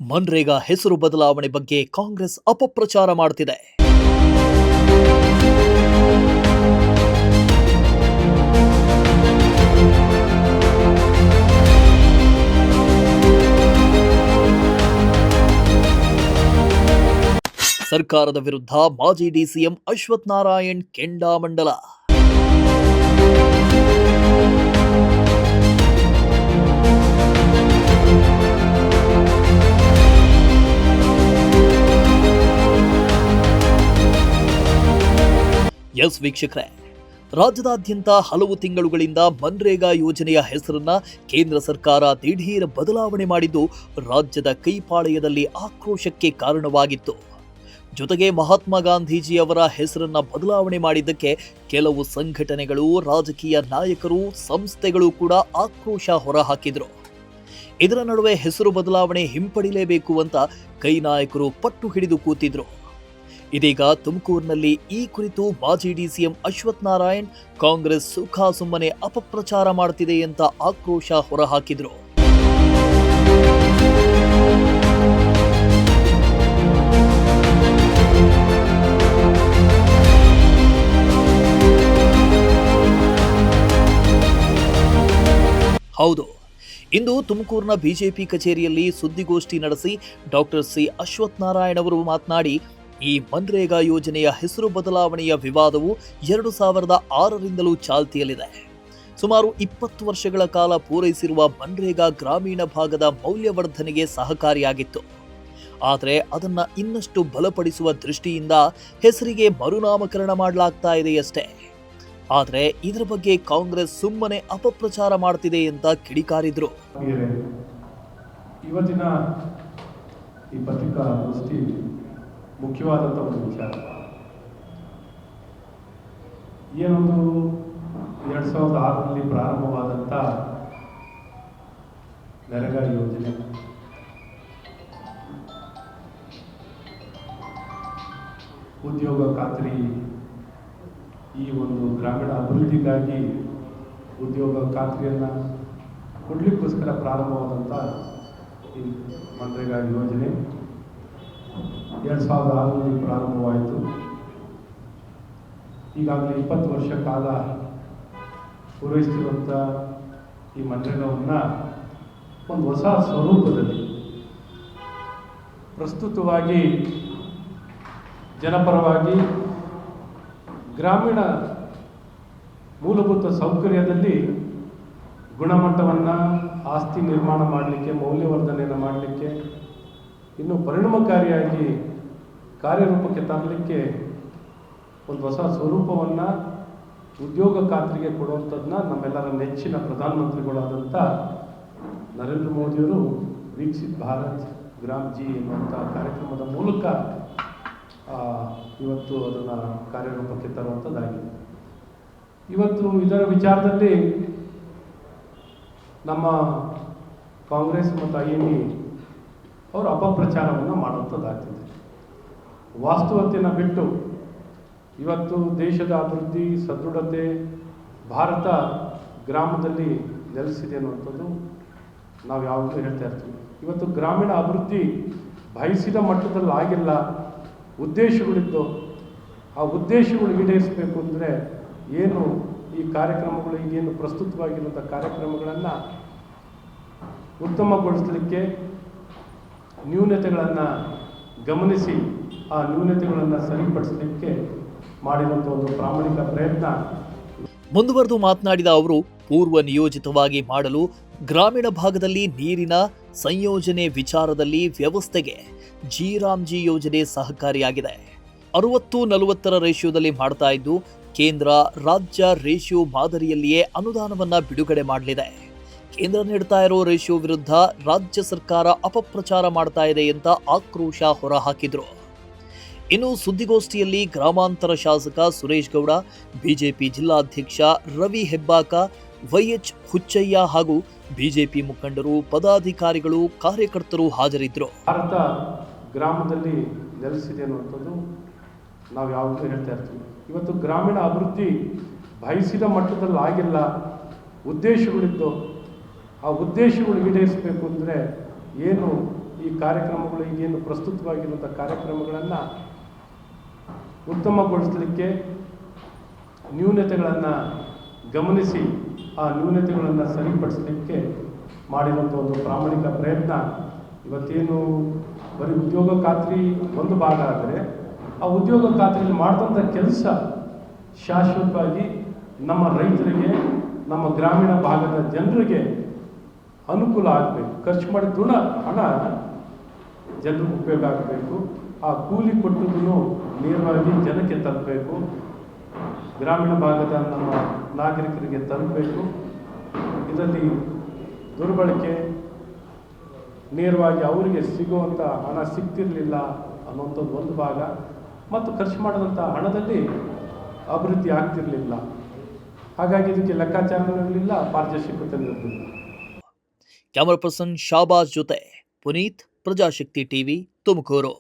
ಮನ್ರೇಗಾ ಹೆಸರು ಬದಲಾವಣೆ ಬಗ್ಗೆ ಕಾಂಗ್ರೆಸ್ ಅಪಪ್ರಚಾರ ಮಾಡುತ್ತಿದೆ. ಸರ್ಕಾರದ ವಿರುದ್ಧ ಮಾಜಿ ಡಿಸಿಎಂ ಅಶ್ವಥ್ ನಾರಾಯಣ್ ಕೆಂಡಾಮಂಡಲ. ಎಸ್ ವೀಕ್ಷಕರೇ, ರಾಜ್ಯದಾದ್ಯಂತ ಹಲವು ತಿಂಗಳುಗಳಿಂದ ಮನ್ರೇಗಾ ಯೋಜನೆಯ ಹೆಸರನ್ನ ಕೇಂದ್ರ ಸರ್ಕಾರ ದಿಢೀರ್ ಬದಲಾವಣೆ ಮಾಡಿದ್ದು ರಾಜ್ಯದ ಕೈಪಾಳೆಯದಲ್ಲಿ ಆಕ್ರೋಶಕ್ಕೆ ಕಾರಣವಾಗಿತ್ತು. ಜೊತೆಗೆ ಮಹಾತ್ಮ ಗಾಂಧೀಜಿ ಅವರ ಹೆಸರನ್ನ ಬದಲಾವಣೆ ಮಾಡಿದ್ದಕ್ಕೆ ಕೆಲವು ಸಂಘಟನೆಗಳು, ರಾಜಕೀಯ ನಾಯಕರು, ಸಂಸ್ಥೆಗಳು ಕೂಡ ಆಕ್ರೋಶ ಹೊರಹಾಕಿದ್ರು. ಇದರ ನಡುವೆ ಹೆಸರು ಬದಲಾವಣೆ ಹಿಂಪಡಿಲೇಬೇಕು ಅಂತ ಕೈ ನಾಯಕರು ಪಟ್ಟು ಹಿಡಿದು ಕೂತಿದ್ರು. ಇದೀಗ ತುಮಕೂರಿನಲ್ಲಿ ಈ ಕುರಿತು ಮಾಜಿ ಡಿಸಿಎಂ ಅಶ್ವಥ್ ನಾರಾಯಣ್ ಕಾಂಗ್ರೆಸ್ ಸುಮ್ಮನೆ ಅಪಪ್ರಚಾರ ಮಾಡುತ್ತಿದೆ ಅಂತ ಆಕ್ರೋಶ ಹೊರಹಾಕಿದ್ರು. ಹೌದು, ಇಂದು ತುಮಕೂರಿನ ಬಿಜೆಪಿ ಕಚೇರಿಯಲ್ಲಿ ಸುದ್ದಿಗೋಷ್ಠಿ ನಡೆಸಿ ಡಾಕ್ಟರ್ ಸಿ ಅಶ್ವಥ್ ನಾರಾಯಣ್ ಅವರು ಮಾತನಾಡಿ, ಈ ಮನ್ರೇಗಾ ಯೋಜನೆಯ ಹೆಸರು ಬದಲಾವಣೆಯ ವಿವಾದವು 2006ರಿಂದಲೂ ಚಾಲ್ತಿಯಲ್ಲಿದೆ. ಸುಮಾರು 20 ವರ್ಷಗಳ ಕಾಲ ಪೂರೈಸಿರುವ ಮನ್ರೇಗಾ ಗ್ರಾಮೀಣ ಭಾಗದ ಮೌಲ್ಯವರ್ಧನೆಗೆ ಸಹಕಾರಿಯಾಗಿತ್ತು. ಆದರೆ ಅದನ್ನ ಇನ್ನಷ್ಟು ಬಲಪಡಿಸುವ ದೃಷ್ಟಿಯಿಂದ ಹೆಸರಿಗೆ ಮರುನಾಮಕರಣ ಮಾಡಲಾಗ್ತಾ ಇದೆಯಷ್ಟೇ. ಆದರೆ ಇದರ ಬಗ್ಗೆ ಕಾಂಗ್ರೆಸ್ ಸುಮ್ಮನೆ ಅಪಪ್ರಚಾರ ಮಾಡ್ತಿದೆ ಅಂತ ಕಿಡಿಕಾರಿದ್ರು. ಇವತ್ತಿನ ಈ ಪತ್ರಿಕಾಗೋಷ್ಠಿ ಮುಖ್ಯವಾದಂಥ ಒಂದು ವಿಚಾರ. ಏನೊಂದು 2006ರಲ್ಲಿ ಪ್ರಾರಂಭವಾದಂಥ ನರೇಗಾ ಯೋಜನೆ ಉದ್ಯೋಗ ಖಾತ್ರಿ, ಈ ಒಂದು ಗ್ರಾಮೀಣ ಅಭಿವೃದ್ಧಿಗಾಗಿ ಉದ್ಯೋಗ ಖಾತ್ರಿಯನ್ನು ಕೊಡಲಿಕ್ಕೋಸ್ಕರ ಪ್ರಾರಂಭವಾದಂಥ ಈ ಮನ್ರೇಗಾ ಯೋಜನೆ 2006ರಲ್ಲಿ ಪ್ರಾರಂಭವಾಯಿತು. ಈಗಾಗಲೇ 20 ವರ್ಷ ಕಾಲ ಪೂರೈಸುತ್ತಿರುವಂಥ ಈ ಮನ್ರೇಗಾವನ್ನು ಒಂದು ಹೊಸ ಸ್ವರೂಪದಲ್ಲಿ ಪ್ರಸ್ತುತವಾಗಿ ಜನಪರವಾಗಿ ಗ್ರಾಮೀಣ ಮೂಲಭೂತ ಸೌಕರ್ಯದಲ್ಲಿ ಗುಣಮಟ್ಟವನ್ನು, ಆಸ್ತಿ ನಿರ್ಮಾಣ ಮಾಡಲಿಕ್ಕೆ, ಮೌಲ್ಯವರ್ಧನೆಯನ್ನು ಮಾಡಲಿಕ್ಕೆ, ಇನ್ನು ಪರಿಣಾಮಕಾರಿಯಾಗಿ ಕಾರ್ಯರೂಪಕ್ಕೆ ತರಲಿಕ್ಕೆ ಒಂದು ಹೊಸ ಸ್ವರೂಪವನ್ನು ಉದ್ಯೋಗ ಖಾತ್ರಿಗೆ ಕೊಡುವಂಥದ್ದನ್ನ ನಮ್ಮೆಲ್ಲರ ನೆಚ್ಚಿನ ಪ್ರಧಾನಮಂತ್ರಿಗಳಾದಂಥ ನರೇಂದ್ರ ಮೋದಿಯವರು ವಿಕಸಿತ್ ಭಾರತ್ ಗ್ರಾಮ್ ಜಿ ಎನ್ನುವಂಥ ಕಾರ್ಯಕ್ರಮದ ಮೂಲಕ ಇವತ್ತು ಅದನ್ನು ಕಾರ್ಯರೂಪಕ್ಕೆ ತರುವಂಥದ್ದಾಗಿದೆ. ಇವತ್ತು ಇದರ ವಿಚಾರದಲ್ಲಿ ನಮ್ಮ ಕಾಂಗ್ರೆಸ್ ಮತ್ತು INE ಅವರು ಅಪಪ್ರಚಾರವನ್ನು ಮಾಡುವಂಥದ್ದಾಗ್ತದೆ. ವಾಸ್ತವತೆಯನ್ನು ಬಿಟ್ಟು ಇವತ್ತು ದೇಶದ ಅಭಿವೃದ್ಧಿ, ಸದೃಢತೆ, ಭಾರತ ಗ್ರಾಮದಲ್ಲಿ ನೆಲೆಸಿದೆ ಅನ್ನುವಂಥದ್ದು ನಾವು ಯಾವಾಗಲೂ ಹೇಳ್ತಾ ಇರ್ತೀವಿ. ಇವತ್ತು ಗ್ರಾಮೀಣ ಅಭಿವೃದ್ಧಿ ಬಯಸಿದ ಮಟ್ಟದಲ್ಲಿ ಆಗಿಲ್ಲ, ಉದ್ದೇಶಗಳಿದ್ದು ಆ ಉದ್ದೇಶಗಳು ಈಡೇರಿಸಬೇಕು ಅಂದರೆ ಏನು ಈ ಕಾರ್ಯಕ್ರಮಗಳು, ಈಗೇನು ಪ್ರಸ್ತುತವಾಗಿರುವಂಥ ಕಾರ್ಯಕ್ರಮಗಳನ್ನು ಉತ್ತಮಗೊಳಿಸಲಿಕ್ಕೆ ನ್ಯೂನತೆಗಳನ್ನು ಗಮನಿಸಿ ಆ ನ್ಯೂನತೆಗಳನ್ನು ಸರಿಪಡಿಸಲಿಕ್ಕೆ ಮಾಡಿರುವಂಥ ಒಂದು ಪ್ರಾಮಾಣಿಕ ಪ್ರಯತ್ನ. ಮುಂದುವರೆದು ಮಾತನಾಡಿದ ಅವರು, ಪೂರ್ವ ನಿಯೋಜಿತವಾಗಿ ಮಾಡಲು ಗ್ರಾಮೀಣ ಭಾಗದಲ್ಲಿ ನೀರಿನ ಸಂಯೋಜನೆ ವಿಚಾರದಲ್ಲಿ ವ್ಯವಸ್ಥೆಗೆ ಜಿ ಯೋಜನೆ ಸಹಕಾರಿಯಾಗಿದೆ. 60-40 ರೇಷಿಯೋದಲ್ಲಿ ಮಾಡ್ತಾ ಇದ್ದು ಕೇಂದ್ರ ರಾಜ್ಯ ರೇಷಿಯೋ ಮಾದರಿಯಲ್ಲಿಯೇ ಅನುದಾನವನ್ನ ಬಿಡುಗಡೆ ಮಾಡಲಿದೆ. ಕೇಂದ್ರ ನೀಡ್ತಾ ಇರೋ ರೇಷಿಯೋ ವಿರುದ್ಧ ರಾಜ್ಯ ಸರ್ಕಾರ ಅಪಪ್ರಚಾರ ಮಾಡ್ತಾ ಇದೆ ಅಂತ ಆಕ್ರೋಶ ಹೊರಹಾಕಿದ್ರು. ಇನ್ನು ಸುದ್ದಿಗೋಷ್ಠಿಯಲ್ಲಿ ಗ್ರಾಮಾಂತರ ಶಾಸಕ ಸುರೇಶ್ ಗೌಡ, ಬಿಜೆಪಿ ಜಿಲ್ಲಾಧ್ಯಕ್ಷ ರವಿ ಹೆಬ್ಬಾಕ, YH ಹುಚ್ಚಯ್ಯ ಹಾಗೂ ಬಿಜೆಪಿ ಮುಖಂಡರು, ಪದಾಧಿಕಾರಿಗಳು, ಕಾರ್ಯಕರ್ತರು ಹಾಜರಿದ್ದರು. ಭಾರತ ಗ್ರಾಮದಲ್ಲಿ ನೆಲೆಸಿದೆ ಅನ್ನುವಂಥದ್ದು ನಾವು ಯಾವಾಗಲೂ ಹೇಳ್ತಾ ಇರ್ತೀವಿ. ಇವತ್ತು ಗ್ರಾಮೀಣ ಅಭಿವೃದ್ಧಿ ಬಯಸಿದ ಮಟ್ಟದಲ್ಲಿ ಆಗಿಲ್ಲ, ಉದ್ದೇಶಗಳಿದ್ದು ಆ ಉದ್ದೇಶಗಳು ಈಡೇರಿಸಬೇಕು ಅಂದರೆ ಏನು ಈ ಈ ಕಾರ್ಯಕ್ರಮಗಳು ಈಗೇನು ಪ್ರಸ್ತುತವಾಗಿರುವಂಥ ಕಾರ್ಯಕ್ರಮಗಳನ್ನು ಉತ್ತಮಗೊಳಿಸಲಿಕ್ಕೆ ನ್ಯೂನತೆಗಳನ್ನು ಗಮನಿಸಿ ಆ ನ್ಯೂನತೆಗಳನ್ನು ಸರಿಪಡಿಸಲಿಕ್ಕೆ ಮಾಡಿರುವಂಥ ಒಂದು ಪ್ರಾಮಾಣಿಕ ಪ್ರಯತ್ನ. ಇವತ್ತೇನು ಬರೀ ಉದ್ಯೋಗ ಖಾತ್ರಿ ಒಂದು ಭಾಗ ಆದರೆ ಆ ಉದ್ಯೋಗ ಖಾತ್ರಿಯಲ್ಲಿ ಮಾಡಿದಂಥ ಕೆಲಸ ಶಾಶ್ವತವಾಗಿ ನಮ್ಮ ರೈತರಿಗೆ, ನಮ್ಮ ಗ್ರಾಮೀಣ ಭಾಗದ ಜನರಿಗೆ ಅನುಕೂಲ ಆಗಬೇಕು. ಖರ್ಚು ಮಾಡಿದ ಹಣ ಜನರಿಗೆ ಉಪಯೋಗ ಆಗಬೇಕು. ಆ ಕೂಲಿ ಕೊಟ್ಟುದನ್ನು ನೇರವಾಗಿ ಜನಕ್ಕೆ ತಲುಪಬೇಕು, ಗ್ರಾಮೀಣ ಭಾಗದ ನಮ್ಮ ನಾಗರಿಕರಿಗೆ ತಲುಪಬೇಕು. ಇದರಲ್ಲಿ ದುರ್ಬಳಕೆ, ನೇರವಾಗಿ ಅವರಿಗೆ ಸಿಗುವಂಥ ಹಣ ಸಿಗ್ತಿರಲಿಲ್ಲ ಅನ್ನುವಂಥದ್ದು ಒಂದು ಭಾಗ, ಮತ್ತು ಖರ್ಚು ಮಾಡಿದಂಥ ಹಣದಲ್ಲಿ ಅಭಿವೃದ್ಧಿ ಆಗ್ತಿರಲಿಲ್ಲ. ಹಾಗಾಗಿ ಇದಕ್ಕೆ ಲೆಕ್ಕಾಚಾರ ಇರಲಿಲ್ಲ, ಪಾರದರ್ಶಕತೆ ಇರಲಿಲ್ಲ. ಕ್ಯಾಮರಾ ಪರ್ಸನ್ ಶಾಬಾಜ್ ಜೊತೆ ಪುನೀತ್, ಪ್ರಜಾಶಕ್ತಿ ಟಿವಿ, ತುಮಕೂರು.